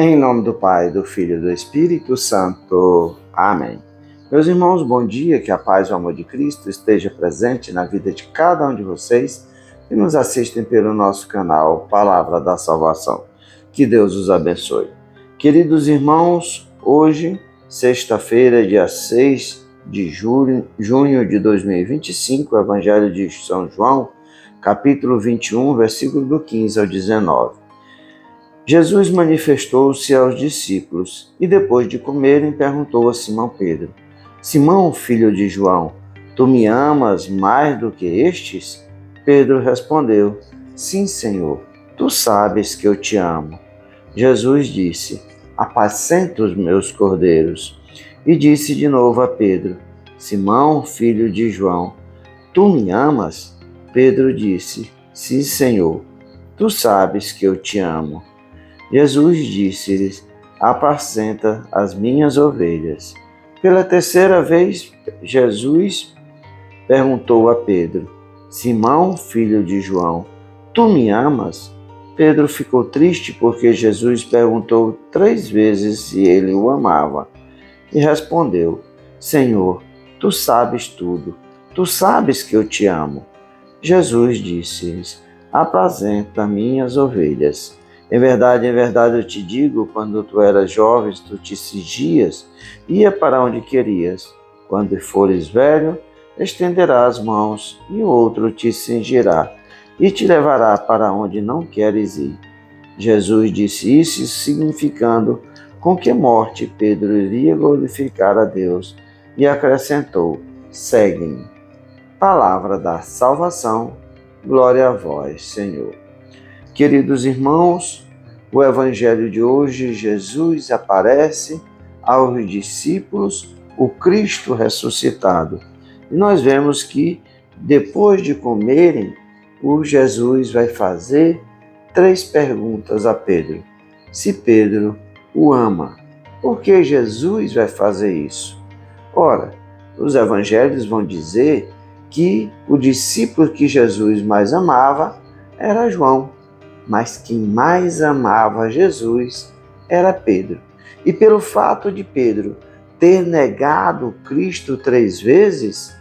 Em nome do Pai, do Filho e do Espírito Santo. Amém. Meus irmãos, bom dia, que a paz e o amor de Cristo esteja presente na vida de cada um de vocês que nos assistem pelo nosso canal Palavra da Salvação. Que Deus os abençoe. Queridos irmãos, hoje, sexta-feira, dia 6 de junho de 2025, o Evangelho de São João, capítulo 21, versículo do 15 ao 19. Jesus manifestou-se aos discípulos e, depois de comerem, perguntou a Simão Pedro: Simão, filho de João, tu me amas mais do que estes? Pedro respondeu: Sim, Senhor, tu sabes que eu te amo. Jesus disse: Apacenta os meus cordeiros. E disse de novo a Pedro: Simão, filho de João, tu me amas? Pedro disse: Sim, Senhor, tu sabes que eu te amo. Jesus disse-lhes: Apacenta as minhas ovelhas. Pela terceira vez, Jesus perguntou a Pedro: Simão, filho de João, tu me amas? Pedro ficou triste porque Jesus perguntou 3 vezes se ele o amava. E respondeu: Senhor, tu sabes tudo. Tu sabes que eu te amo. Jesus disse-lhes: Apacenta minhas ovelhas. Em verdade, eu te digo, quando tu eras jovem, tu te cingias, ia para onde querias. Quando fores velho, estenderás as mãos, e o outro te cingirá, e te levará para onde não queres ir. Jesus disse isso, significando com que morte Pedro iria glorificar a Deus, e acrescentou: Segue-me. Palavra da salvação, glória a vós, Senhor. Queridos irmãos, o Evangelho de hoje, Jesus aparece aos discípulos, o Cristo ressuscitado. E nós vemos que, depois de comerem, o Jesus vai fazer 3 perguntas a Pedro. Se Pedro o ama, por que Jesus vai fazer isso? Ora, os evangelhos vão dizer que o discípulo que Jesus mais amava era João. Mas quem mais amava Jesus era Pedro. E pelo fato de Pedro ter negado Cristo 3 vezes,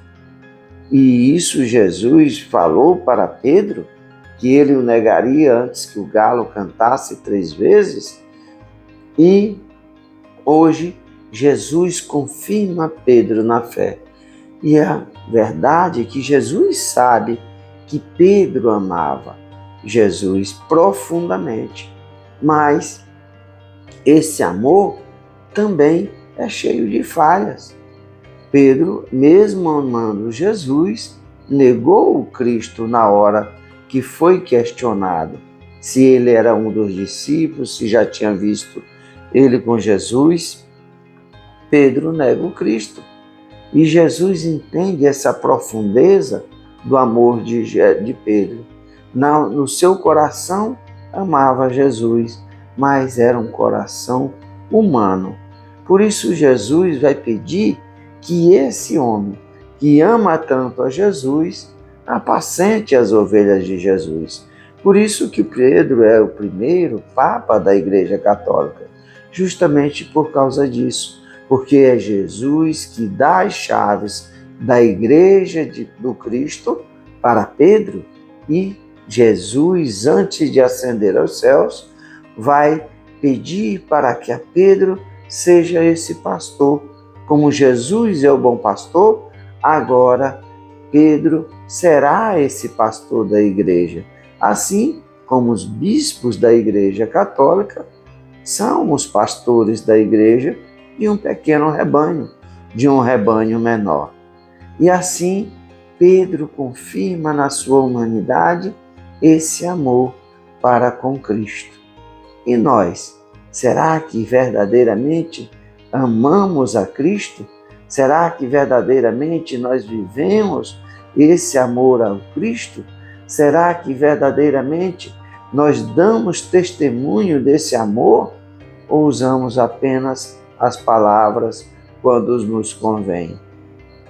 e isso Jesus falou para Pedro, que ele o negaria antes que o galo cantasse 3 vezes, e hoje Jesus confirma Pedro na fé. E a verdade é que Jesus sabe que Pedro amava Jesus profundamente, mas esse amor também é cheio de falhas. Pedro, mesmo amando Jesus, negou o Cristo na hora que foi questionado se ele era um dos discípulos, se já tinha visto ele com Jesus. Pedro nega o Cristo. E Jesus entende essa profundeza do amor de Pedro. No seu coração amava Jesus, mas era um coração humano. Por isso Jesus vai pedir que esse homem que ama tanto a Jesus apacente as ovelhas de Jesus. Por isso que Pedro é o primeiro Papa da Igreja Católica, justamente por causa disso, porque é Jesus que dá as chaves da Igreja do Cristo para Pedro, e Jesus, antes de ascender aos céus, vai pedir para que a Pedro seja esse pastor. Como Jesus é o bom pastor, agora Pedro será esse pastor da igreja. Assim como os bispos da Igreja Católica são os pastores da igreja de um pequeno rebanho, de um rebanho menor. E assim, Pedro confirma na sua humanidade esse amor para com Cristo. E nós, será que verdadeiramente amamos a Cristo? Será que verdadeiramente nós vivemos esse amor ao Cristo? Será que verdadeiramente nós damos testemunho desse amor? Ou usamos apenas as palavras quando nos convém?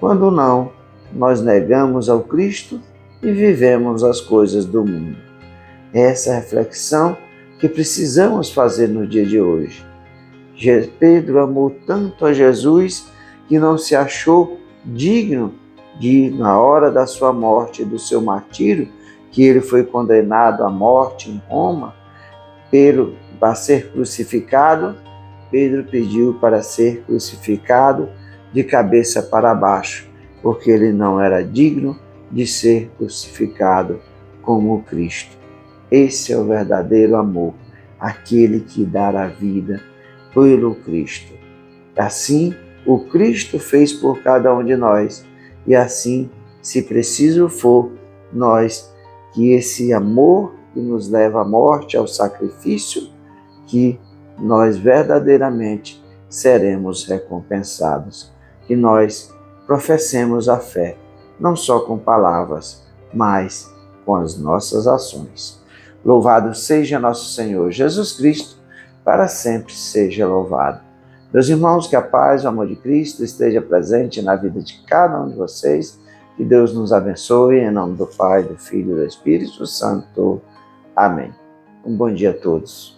Quando não, nós negamos ao Cristo e vivemos as coisas do mundo. Essa reflexão que precisamos fazer no dia de hoje. Pedro amou tanto a Jesus que não se achou digno de, na hora da sua morte e do seu martírio, que ele foi condenado à morte em Roma, para ser crucificado. Pedro pediu para ser crucificado de cabeça para baixo, porque ele não era digno de ser crucificado como Cristo. Esse é o verdadeiro amor, aquele que dá a vida pelo Cristo. Assim, o Cristo fez por cada um de nós, e assim, se preciso for, nós, que esse amor que nos leva à morte, ao sacrifício, que nós verdadeiramente seremos recompensados. Que nós professemos a fé, não só com palavras, mas com as nossas ações. Louvado seja nosso Senhor Jesus Cristo, para sempre seja louvado. Meus irmãos, que a paz e o amor de Cristo esteja presente na vida de cada um de vocês. Que Deus nos abençoe, em nome do Pai, do Filho e do Espírito Santo. Amém. Um bom dia a todos.